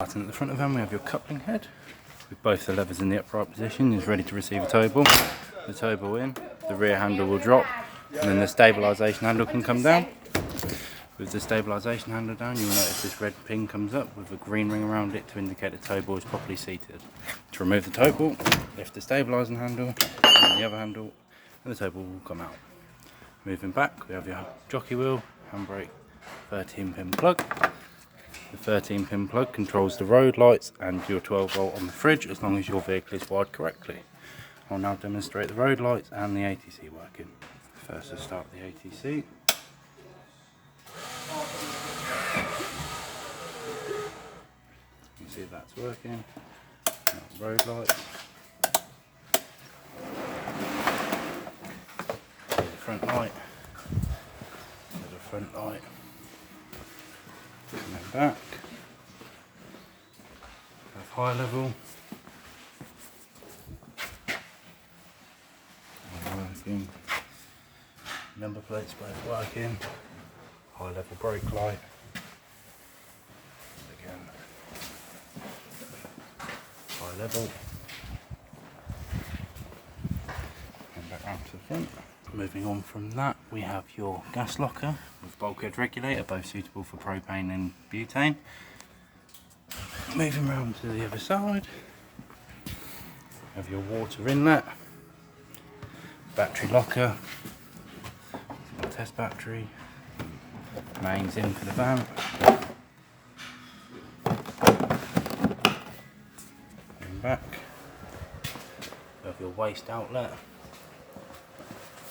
Starting at the front of the van, we have your coupling head with both the levers in the upright position, is ready to receive a tow ball. The tow ball in, the rear handle will drop, and then the stabilisation handle can come down. With the stabilisation handle down, you will notice this red pin comes up with a green ring around it to indicate the tow ball is properly seated. To remove the tow ball, lift the stabilising handle and the other handle, and the tow ball will come out. Moving back, we have your jockey wheel, handbrake, 13-pin plug. The 13-pin plug controls the road lights and your 12-volt on the fridge as long as your vehicle is wired correctly. I'll now demonstrate the road lights and the ATC working. First, let's start with the ATC. You can see that's working. Now, road lights. There's the front light. There's the front light. Coming back. Have high level. Working. Number plates both working. High level brake light. Again. High level. And back round to the front. Moving on from that, we have your gas locker with bulkhead regulator, both suitable for propane and butane. Moving round to the other side, have your water inlet, battery locker, test battery, mains in for the van. And back, you have your waste outlet.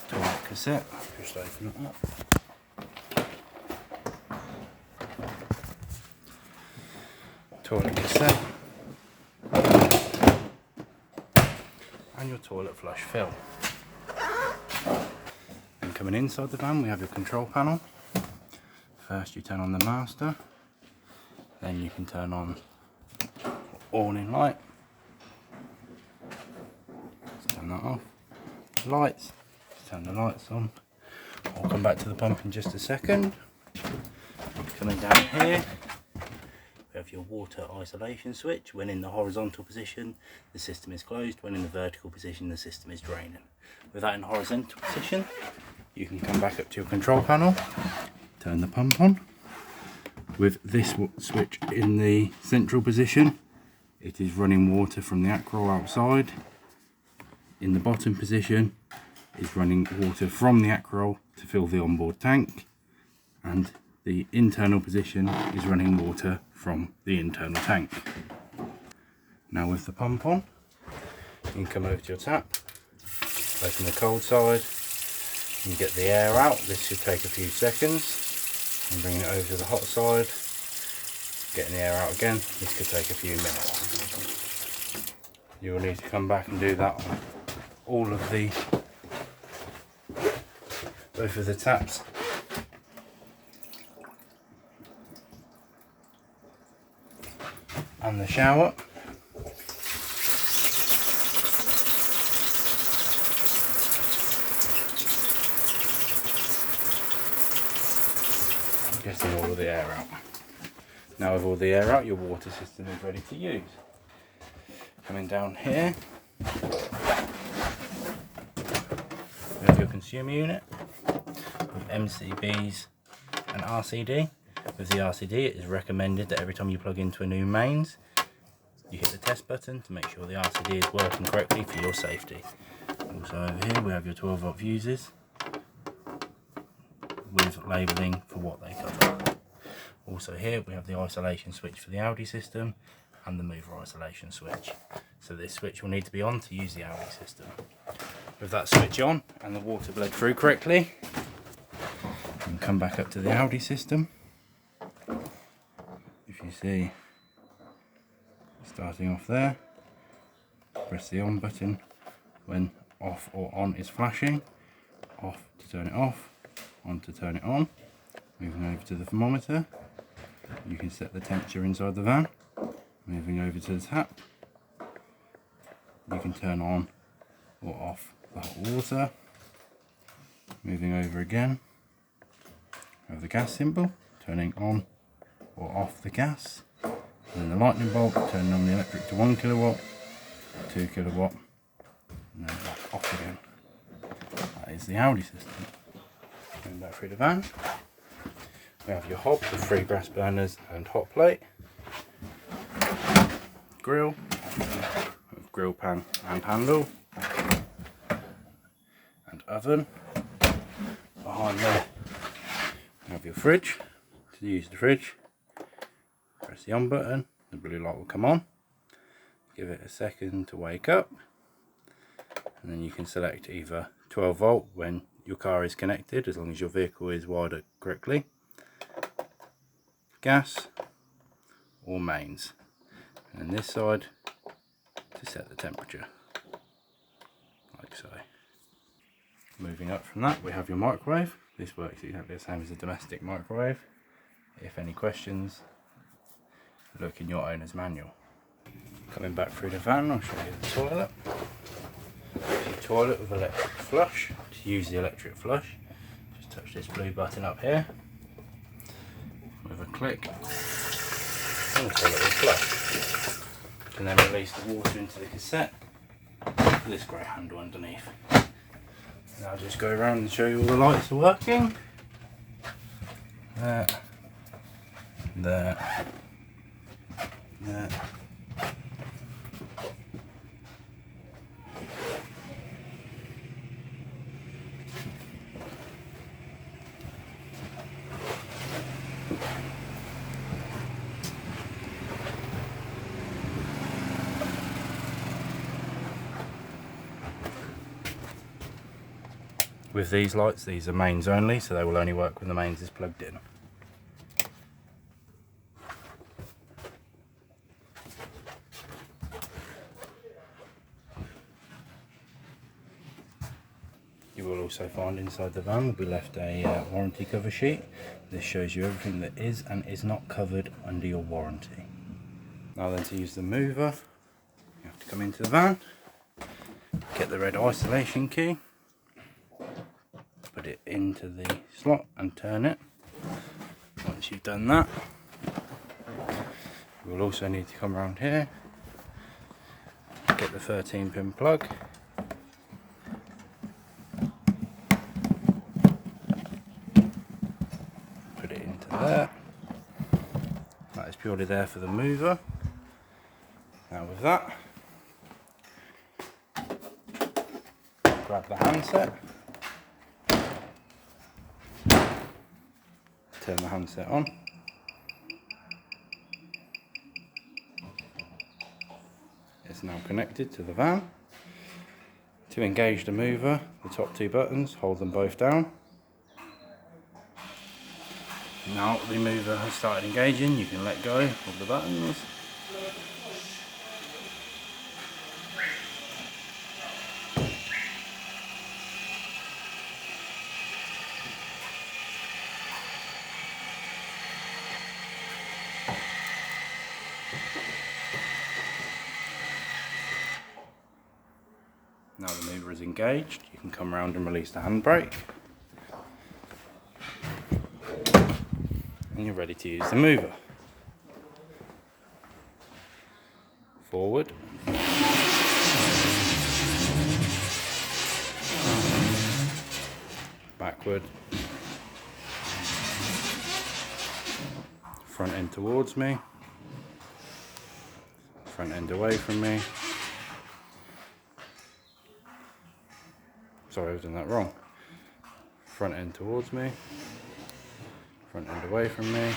Toilet cassette, just open it up. Toilet cassette. And your toilet flush fill. And coming inside the van, we have your control panel. First you turn on the master, then you can turn on awning light. Let's turn that off. Lights. Turn the lights on. I'll come back to the pump in just a second. Coming down here, we have your water isolation switch. When in the horizontal position, the system is closed. When in the vertical position, the system is draining. With that in horizontal position, you can come back up to your control panel, turn the pump on. With this switch in the central position, it is running water from the acrow outside. In the bottom position, is running water from the acrow to fill the onboard tank, and the internal position is running water from the internal tank. Now with the pump on, you can come over to your tap, open the cold side, and get the air out. This should take a few seconds, and bring it over to the hot side, getting the air out again. This could take a few minutes. You will need to come back and do that on all of the both of the taps. And the shower. Getting all of the air out. Now with all the air out, your water system is ready to use. Coming down here, we have your consumer unit. With MCBs and RCD. With the RCD, it is recommended that every time you plug into a new mains, you hit the test button to make sure the RCD is working correctly for your safety. Also over here we have your 12-volt fuses with labelling for what they cover. Also here we have the isolation switch for the Audi system and the mover isolation switch. So this switch will need to be on to use the Audi system. With that switch on and the water bled through correctly, and come back up to the Audi system. If you see, starting off there, press the on button when off or on is flashing, off to turn it off, on to turn it on. Moving over to the thermometer, you can set the temperature inside the van. Moving over to the tap, you can turn on or off the hot water. Moving over again, have the gas symbol, turning on or off the gas. And then the lightning bolt, turning on the electric to 1 kilowatt, 2 kilowatt, and then back off again. That is the Audi system. Going back through the van, we have your hob with 3 gas burners and hot plate, grill, with grill pan and handle, and oven. Behind there, you have your fridge. To use the fridge, press the on button, the blue light will come on, give it a second to wake up, and then you can select either 12 volt when your car is connected, as long as your vehicle is wired correctly, gas, or mains, and this side to set the temperature, like so. Moving up from that, we have your microwave. This works exactly the same as a domestic microwave. If any questions, look in your owner's manual. Coming back through the van, I'll show you the toilet. The toilet with electric flush. To use the electric flush, just touch this blue button up here. With a click, and the toilet will flush. You can then release the water into the cassette with this grey handle underneath. And I'll just go around and show you all the lights are working. There. There. With these lights, these are mains only, so they will only work when the mains is plugged in. You will also find inside the van will be left a warranty cover sheet. This shows you everything that is and is not covered under your warranty. Now then, to use the mover, you have to come into the van, get the red isolation key, put it into the slot and turn it. Once you've done that, you will also need to come around here, get the 13-pin plug, put it into there. That is purely there for the mover. Now with that, grab the handset, turn the handset on, it's now connected to the van. To engage the mover, the top 2 buttons, hold them both down. Now the mover has started engaging, you can let go of the buttons. Now the mover is engaged, you can come around and release the handbrake. And you're ready to use the mover. Forward. Backward. Front end towards me. Front end away from me. Sorry, I've done that wrong. Front end towards me. Front end away from me.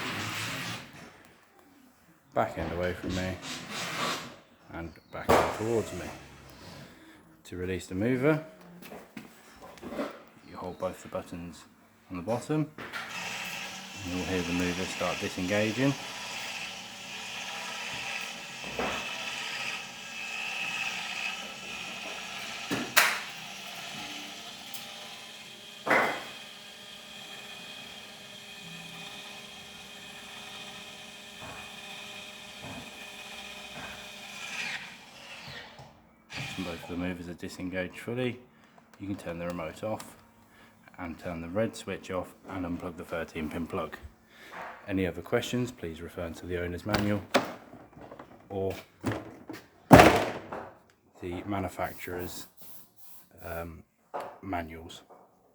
Back end away from me. And back end towards me. To release the mover, you hold both the buttons on the bottom. And you'll hear the mover start disengaging. Both of the movers are disengaged fully. You can turn the remote off and turn the red switch off and unplug the 13-pin plug. Any other questions, please refer to the owner's manual. or the manufacturer's manuals.